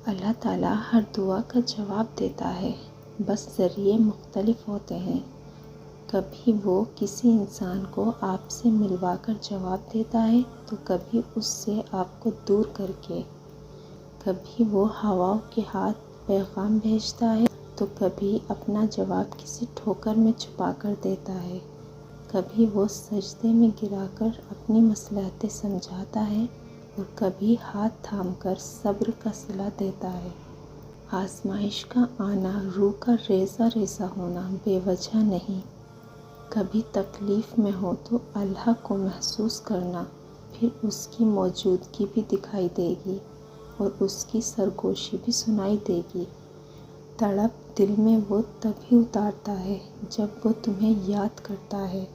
اللہ تعالیٰ ہر دعا کا جواب دیتا ہے، بس ذریعے مختلف ہوتے ہیں۔ کبھی وہ کسی انسان کو آپ سے ملوا کر جواب دیتا ہے تو کبھی اس سے آپ کو دور کر کے، کبھی وہ ہواؤں کے ہاتھ پیغام بھیجتا ہے تو کبھی اپنا جواب کسی ٹھوکر میں چھپا کر دیتا ہے، کبھی وہ سجدے میں گرا کر اپنی مصلحتیں سمجھاتا ہے اور کبھی ہاتھ تھام کر صبر کا صلہ دیتا ہے۔ آزمائش کا آنا، روح کا ریزہ ریزہ ہونا بے وجہ نہیں۔ کبھی تکلیف میں ہو تو اللہ کو محسوس کرنا، پھر اس کی موجودگی بھی دکھائی دے گی اور اس کی سرگوشی بھی سنائی دے گی۔ تڑپ دل میں وہ تبھی اتارتا ہے جب وہ تمہیں یاد کرتا ہے،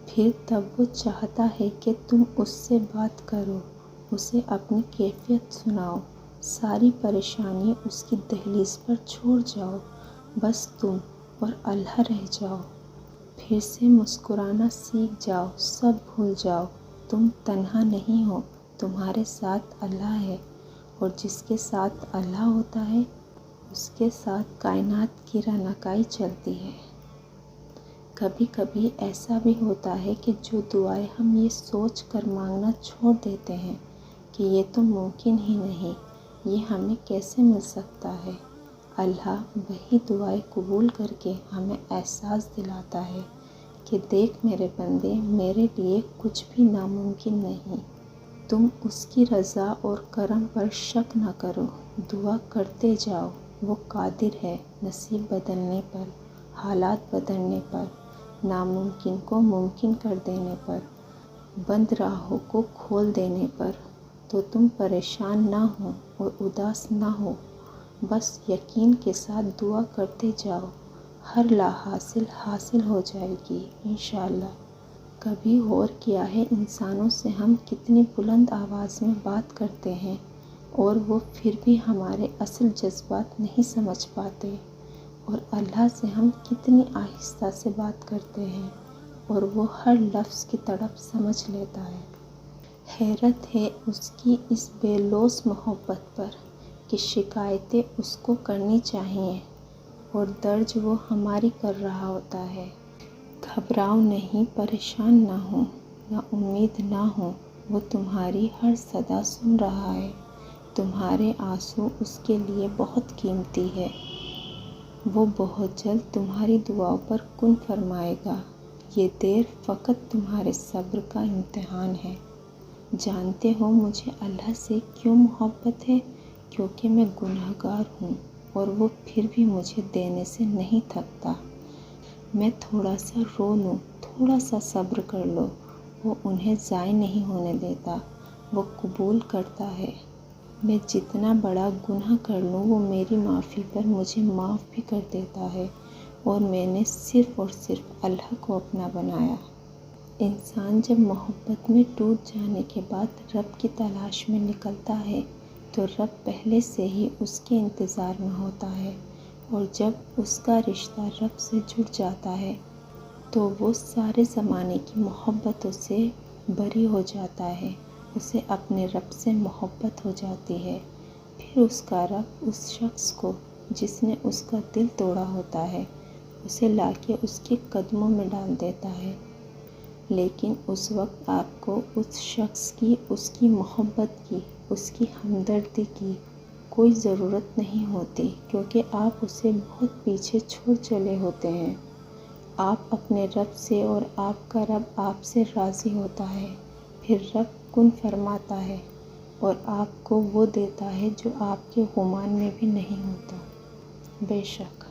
پھر تب وہ چاہتا ہے کہ تم اس سے بات کرو، اسے اپنی کیفیت سناؤ، ساری پریشانی اس کی دہلیز پر چھوڑ جاؤ، بس تم اور اللہ رہ جاؤ۔ پھر سے مسکرانا سیکھ جاؤ، سب بھول جاؤ، تم تنہا نہیں ہو، تمہارے ساتھ اللہ ہے، اور جس کے ساتھ اللہ ہوتا ہے اس کے ساتھ کائنات کی رونقائی چلتی ہے۔ کبھی کبھی ایسا بھی ہوتا ہے کہ جو دعائیں ہم یہ سوچ کر مانگنا چھوڑ دیتے ہیں کہ یہ تو ممکن ہی نہیں، یہ ہمیں کیسے مل سکتا ہے، اللہ وہی دعائیں قبول کر کے ہمیں احساس دلاتا ہے کہ دیکھ میرے بندے، میرے لیے کچھ بھی ناممکن نہیں۔ تم اس کی رضا اور کرم پر شک نہ کرو، دعا کرتے جاؤ، وہ قادر ہے نصیب بدلنے پر، حالات بدلنے پر، ناممکن کو ممکن کر دینے پر، بند راہوں کو کھول دینے پر۔ تو تم پریشان نہ ہو اور اداس نہ ہو، بس یقین کے ساتھ دعا کرتے جاؤ، ہر لا حاصل حاصل ہو جائے گی انشاءاللہ۔ کبھی غور کیا ہے انسانوں سے ہم کتنی بلند آواز میں بات کرتے ہیں اور وہ پھر بھی ہمارے اصل جذبات نہیں سمجھ پاتے، اور اللہ سے ہم کتنی آہستہ سے بات کرتے ہیں اور وہ ہر لفظ کی تڑپ سمجھ لیتا ہے۔ حیرت ہے اس کی اس بے لوث محبت پر کہ شکایتیں اس کو کرنی چاہیے اور درج وہ ہماری کر رہا ہوتا ہے۔ گھبراؤ نہیں، پریشان نہ ہو، نا امید نہ ہو، وہ تمہاری ہر صدا سن رہا ہے، تمہارے آنسو اس کے لیے بہت قیمتی ہے، وہ بہت جلد تمہاری دعاؤں پر کن فرمائے گا۔ یہ دیر فقط تمہارے صبر کا امتحان ہے۔ جانتے ہو مجھے اللہ سے کیوں محبت ہے؟ کیونکہ میں گنہگار ہوں اور وہ پھر بھی مجھے دینے سے نہیں تھکتا۔ میں تھوڑا سا رو لوں، تھوڑا سا صبر کر لو، وہ انہیں ضائع نہیں ہونے دیتا، وہ قبول کرتا ہے۔ میں جتنا بڑا گناہ کر لوں وہ میری معافی پر مجھے معاف بھی کر دیتا ہے، اور میں نے صرف اور صرف اللہ کو اپنا بنایا۔ انسان جب محبت میں ٹوٹ جانے کے بعد رب کی تلاش میں نکلتا ہے تو رب پہلے سے ہی اس کے انتظار میں ہوتا ہے، اور جب اس کا رشتہ رب سے جڑ جاتا ہے تو وہ سارے زمانے کی محبتوں سے بری ہو جاتا ہے، اسے اپنے رب سے محبت ہو جاتی ہے۔ پھر اس کا رب اس شخص کو جس نے اس کا دل توڑا ہوتا ہے اسے لا کے اس کے قدموں میں ڈال دیتا ہے، لیکن اس وقت آپ کو اس شخص کی، اس کی محبت کی، اس کی ہمدردی کی کوئی ضرورت نہیں ہوتی، کیونکہ آپ اسے بہت پیچھے چھوڑ چلے ہوتے ہیں۔ آپ اپنے رب سے اور آپ کا رب آپ سے راضی ہوتا ہے، پھر رب کن فرماتا ہے اور آپ کو وہ دیتا ہے جو آپ کے گمان میں بھی نہیں ہوتا۔ بے شک